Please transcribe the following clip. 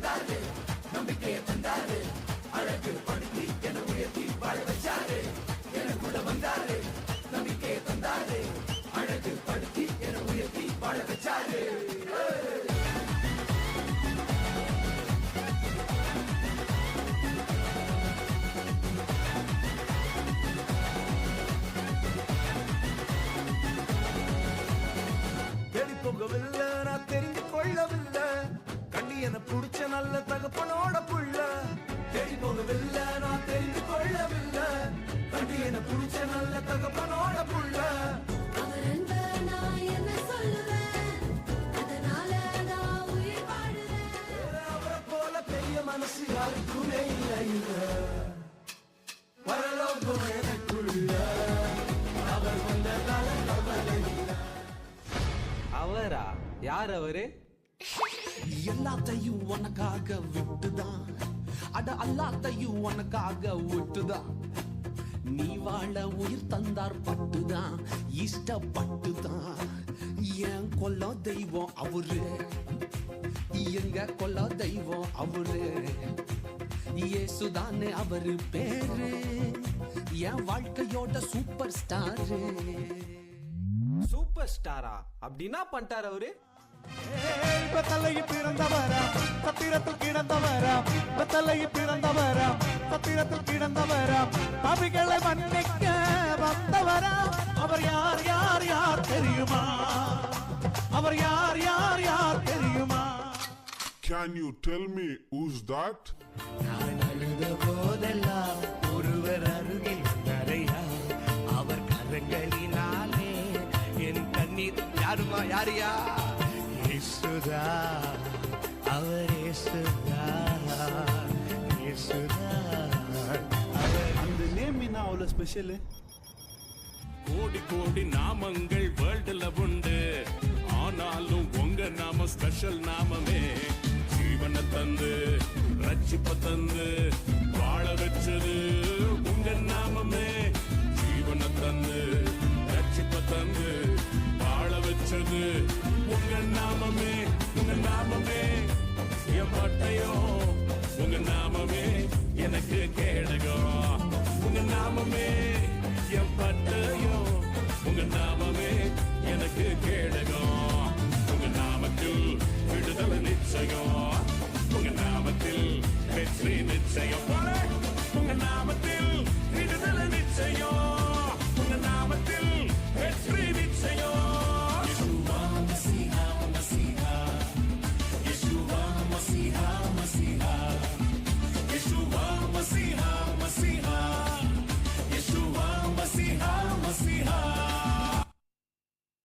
தந்தாரு, நம்பிக்கையை தந்தாரு, அழகு படுத்தி என உயர்த்தி வாழ வச்சாரு. எனக்குள்ள வந்தாரு, நம்பிக்கையை தந்தாரு, அழகு படுத்தி என உயர்த்தி வாழ வச்சாரு. போகவில்லை, நான் தெரிந்து கொள்ளவில்லை, கண்ணி என புடிச்ச நல்ல தகப்பனோட புள்ள. தேடி போகவில்லை, நான் தெரிந்து கொள்ளவில்லை, கண்ணி என புடிச்ச நல்ல தகப்பனோட புள்ள. அவரை போல பெரிய மனசு யாருக்குமே இல்லை, பரலோகம் எனக்குள்ள அவர் வந்ததால கவலை இல்லை. அவரா? யார் அவரு? எல்லாத்தையும் உனக்காக விட்டுதான், அட அல்லாத்தையும் உனக்காக விட்டுதான். நீ வாழ உயிர் தந்தார் பட்டுதான், இஷ்டப்பட்டுதான். என் கொல்ல தெய்வம் அவரு, எங்க கொல்ல தெய்வம் அவரு. இயேசுதானே அவரு பேரு, என் வாழ்க்கையோட சூப்பர் ஸ்டாரு. சூப்பர் ஸ்டாரா? அப்படின்னா பண்ணிட்டார் அவரு. தலையில் பிறந்தவரா, சத்திரத்தில் கிடந்தவரா, தலையில் பிறந்தவரா, சத்திரத்தில் கிடந்தவரா, பாவிகளை மன்னிக்க வந்தவரா. அவர் யார் யார் யார் தெரியுமா? அவர் யார் யார் யார் தெரியுமா? Can you tell me who's that? நான் அழுத போதெல்லாம் ஒருவர் அருகில் வந்தாரையா, அவர் கரங்களினாலே என் கண்ணீர். யாருமா? யாரியா? இயேசுதா, அவர் இயேசுதா, இயேசுதா. அந்த நேம் என்ன அவ்வளவு ஸ்பெஷல்? கோடி கோடி நாமங்கள் வேர்ல்டுல உண்டு, ஆனாலும் உங்க நாம ஸ்பெஷல் நாமமே. ஜீவனை தந்து ரட்சிப்ப தந்து வாழ வச்சது உங்க நாமமே. ஜீவனை தந்து ரட்சிப்ப தந்து வாழ வச்சது உங்க நாமமே. உங்க நாமமே என் பட்டயம், உங்க நாமமே எனக்கு